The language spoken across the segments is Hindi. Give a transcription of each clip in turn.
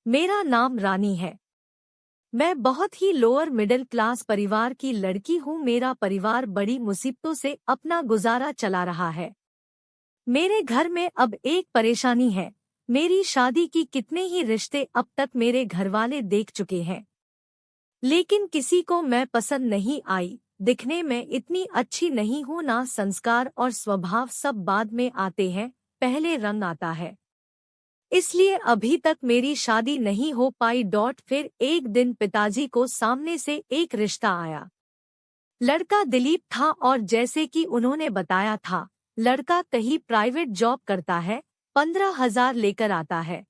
मेरा नाम रानी है। मैं बहुत ही लोअर मिडिल क्लास परिवार की लड़की हूँ। मेरा परिवार बड़ी मुसीबतों से अपना गुजारा चला रहा है। मेरे घर में अब एक परेशानी है। मेरी शादी की कितने ही रिश्ते अब तक मेरे घरवाले देख चुके हैं, लेकिन किसी को मैं पसंद नहीं आई। दिखने में इतनी अच्छी नहीं हूँ, ना संस्कार और स्वभाव सब बाद में आते हैं, पहले रंग आता है। इसलिए अभी तक मेरी शादी नहीं हो पाई। फिर एक दिन पिताजी को सामने से एक रिश्ता आया। लड़का दिलीप था और जैसे कि उन्होंने बताया था, लड़का कहीं प्राइवेट जॉब करता है, 15,000 लेकर आता है।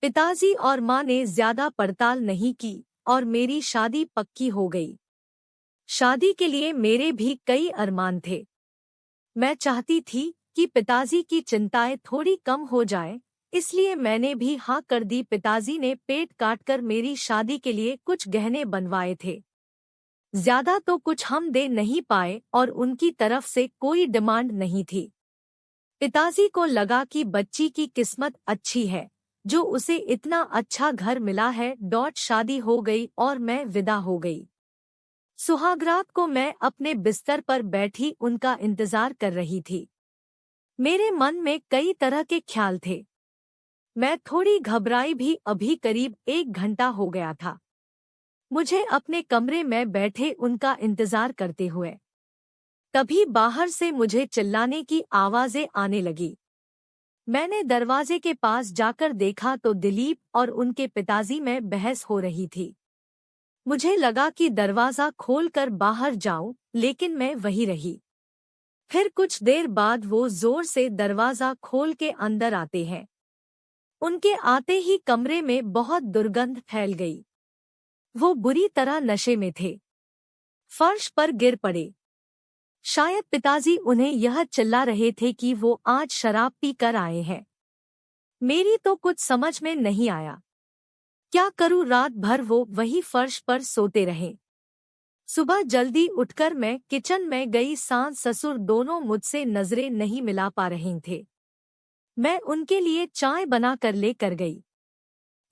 पिताजी और माँ ने ज्यादा पड़ताल नहीं की और मेरी शादी पक्की हो गई। शादी के लिए मेरे भी कई अरमान थे। मैं चाहती थी कि पिताजी की चिंताएं थोड़ी कम हो जाएं, इसलिए मैंने भी हाँ कर दी। पिताजी ने पेट काटकर मेरी शादी के लिए कुछ गहने बनवाए थे। ज्यादा तो कुछ हम दे नहीं पाए और उनकी तरफ से कोई डिमांड नहीं थी। पिताजी को लगा कि बच्ची की किस्मत अच्छी है, जो उसे इतना अच्छा घर मिला है। शादी हो गई और मैं विदा हो गई। सुहागरात को मैं अपने बिस्तर पर बैठी उनका इंतजार कर रही थी। मेरे मन में कई तरह के ख्याल थे। मैं थोड़ी घबराई भी। अभी करीब 1 घंटा हो गया था मुझे अपने कमरे में बैठे उनका इंतजार करते हुए। तभी बाहर से मुझे चिल्लाने की आवाजें आने लगी। मैंने दरवाजे के पास जाकर देखा तो दिलीप और उनके पिताजी में बहस हो रही थी। मुझे लगा कि दरवाजा खोलकर बाहर जाऊं, लेकिन मैं वही रही। फिर कुछ देर बाद वो जोर से दरवाजा खोल के अंदर आते हैं। उनके आते ही कमरे में बहुत दुर्गंध फैल गई। वो बुरी तरह नशे में थे, फर्श पर गिर पड़े। शायद पिताजी उन्हें यह चिल्ला रहे थे कि वो आज शराब पी कर आए हैं। मेरी तो कुछ समझ में नहीं आया। क्या करूं? रात भर वो वही फर्श पर सोते रहे। सुबह जल्दी उठकर मैं किचन में गई। सास ससुर दोनों मुझसे नजरें नहीं मिला पा रहे थे। मैं उनके लिए चाय बनाकर लेकर गई।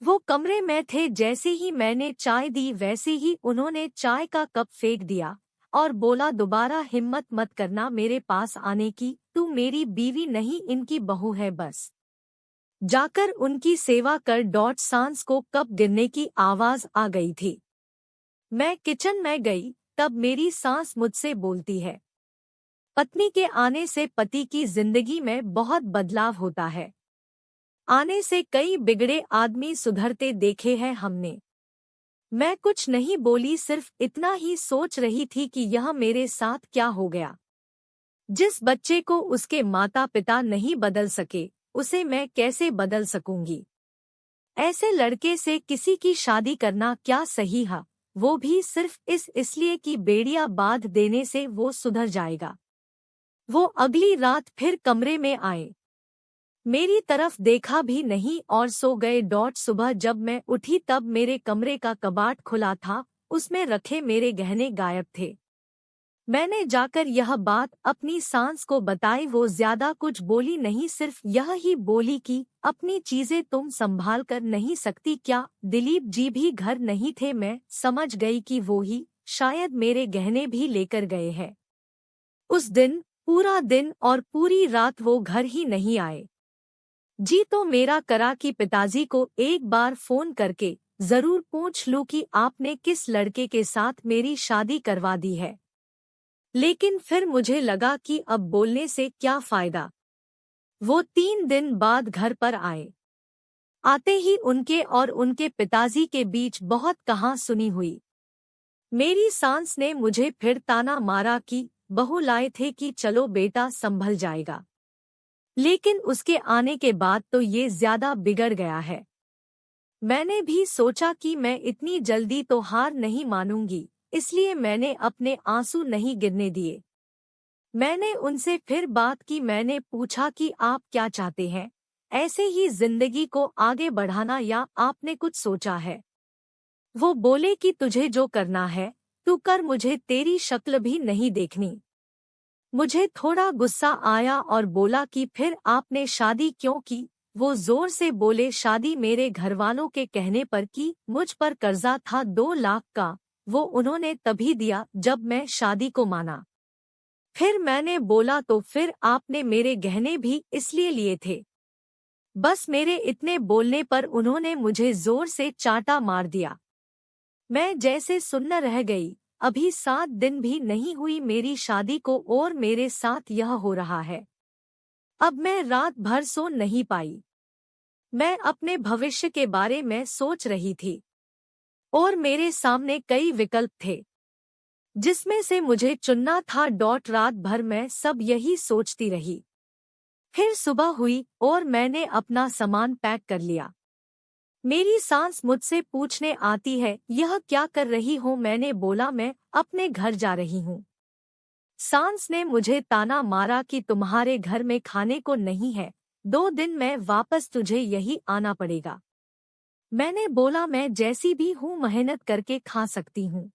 वो कमरे में थे। जैसे ही मैंने चाय दी, वैसे ही उन्होंने चाय का कप फेंक दिया और बोला, दोबारा हिम्मत मत करना मेरे पास आने की। तू मेरी बीवी नहीं, इनकी बहू है बस। जाकर उनकी सेवा कर। सांस को कप गिरने की आवाज आ गई थी। मैं किचन में गई, तब मेरी सास मुझसे बोलती है, पत्नी के आने से पति की जिंदगी में बहुत बदलाव होता है। आने से कई बिगड़े आदमी सुधरते देखे हैं हमने। मैं कुछ नहीं बोली, सिर्फ इतना ही सोच रही थी कि यह मेरे साथ क्या हो गया। जिस बच्चे को उसके माता पिता नहीं बदल सके, उसे मैं कैसे बदल सकूंगी। ऐसे लड़के से किसी की शादी करना क्या सही है, वो भी सिर्फ इसलिए कि बेड़ियां बांध देने से वो सुधर जाएगा। वो अगली रात फिर कमरे में आए, मेरी तरफ देखा भी नहीं और सो गए। सुबह जब मैं उठी तब मेरे कमरे का कबाट खुला था, उसमें रखे मेरे गहने गायब थे। मैंने जाकर यह बात अपनी सास को बताई। वो ज्यादा कुछ बोली नहीं, सिर्फ यह ही बोली कि अपनी चीजें तुम संभाल कर नहीं सकती क्या? दिलीप जी भी घर नहीं थे। मैं समझ गई कि वो ही शायद मेरे गहने भी लेकर गए हैं। उस दिन पूरा दिन और पूरी रात वो घर ही नहीं आए। जी तो मेरा करा कि पिताजी को एक बार फोन करके जरूर पूछ लूं कि आपने किस लड़के के साथ मेरी शादी करवा दी है। लेकिन फिर मुझे लगा कि अब बोलने से क्या फायदा। वो 3 दिन बाद घर पर आए। आते ही उनके और उनके पिताजी के बीच बहुत कहासुनी हुई। मेरी सास ने मुझे फिर ताना मारा कि बहू लाए थे कि चलो बेटा संभल जाएगा, लेकिन उसके आने के बाद तो ये ज्यादा बिगड़ गया है। मैंने भी सोचा कि मैं इतनी जल्दी तो हार नहीं मानूंगी, इसलिए मैंने अपने आंसू नहीं गिरने दिए। मैंने उनसे फिर बात की। मैंने पूछा कि आप क्या चाहते हैं, ऐसे ही जिंदगी को आगे बढ़ाना या आपने कुछ सोचा है? वो बोले कि तुझे जो करना है तू कर, मुझे तेरी शक्ल भी नहीं देखनी। मुझे थोड़ा गुस्सा आया और बोला कि फिर आपने शादी क्यों की? वो जोर से बोले, शादी मेरे घरवालों के कहने पर की, मुझ पर कर्जा था 2 लाख का, वो उन्होंने तभी दिया जब मैं शादी को माना। फिर मैंने बोला, तो फिर आपने मेरे गहने भी इसलिए लिए थे? बस मेरे इतने बोलने पर उन्होंने मुझे जोर से चांटा मार दिया। मैं जैसे सुन्न रह गई। अभी 7 दिन भी नहीं हुई मेरी शादी को और मेरे साथ यह हो रहा है। अब मैं रात भर सो नहीं पाई। मैं अपने भविष्य के बारे में सोच रही थी और मेरे सामने कई विकल्प थे जिसमें से मुझे चुनना था। रात भर मैं सब यही सोचती रही। फिर सुबह हुई और मैंने अपना सामान पैक कर लिया। मेरी सास मुझसे पूछने आती है, यह क्या कर रही हो? मैंने बोला, मैं अपने घर जा रही हूँ। सास ने मुझे ताना मारा कि तुम्हारे घर में खाने को नहीं है, 2 दिन में वापस तुझे यही आना पड़ेगा। मैंने बोला, मैं जैसी भी हूँ मेहनत करके खा सकती हूँ,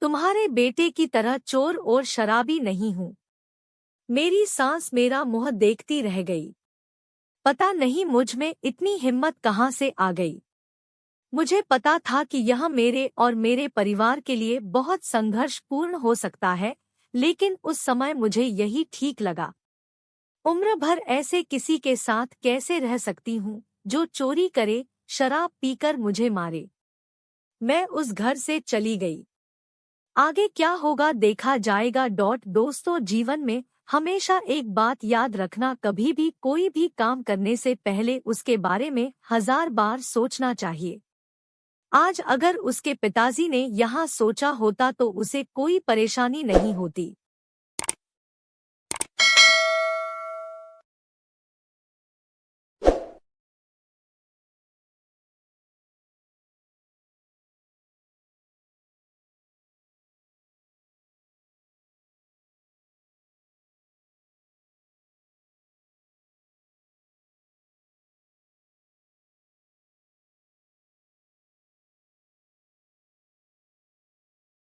तुम्हारे बेटे की तरह चोर और शराबी नहीं हूँ। मेरी सास मेरा मुँह देखती रह गई। पता नहीं मुझ में इतनी हिम्मत कहाँ से आ गई। मुझे पता था कि यह मेरे और मेरे परिवार के लिए बहुत संघर्षपूर्ण हो सकता है, लेकिन उस समय मुझे यही ठीक लगा। उम्र भर ऐसे किसी के साथ कैसे रह सकती हूँ जो चोरी करे, शराब पीकर मुझे मारे। मैं उस घर से चली गई। आगे क्या होगा देखा जाएगा। दोस्तों, जीवन में हमेशा एक बात याद रखना, कभी भी कोई भी काम करने से पहले उसके बारे में 1000 बार सोचना चाहिए। आज अगर उसके पिताजी ने यहाँ सोचा होता तो उसे कोई परेशानी नहीं होती।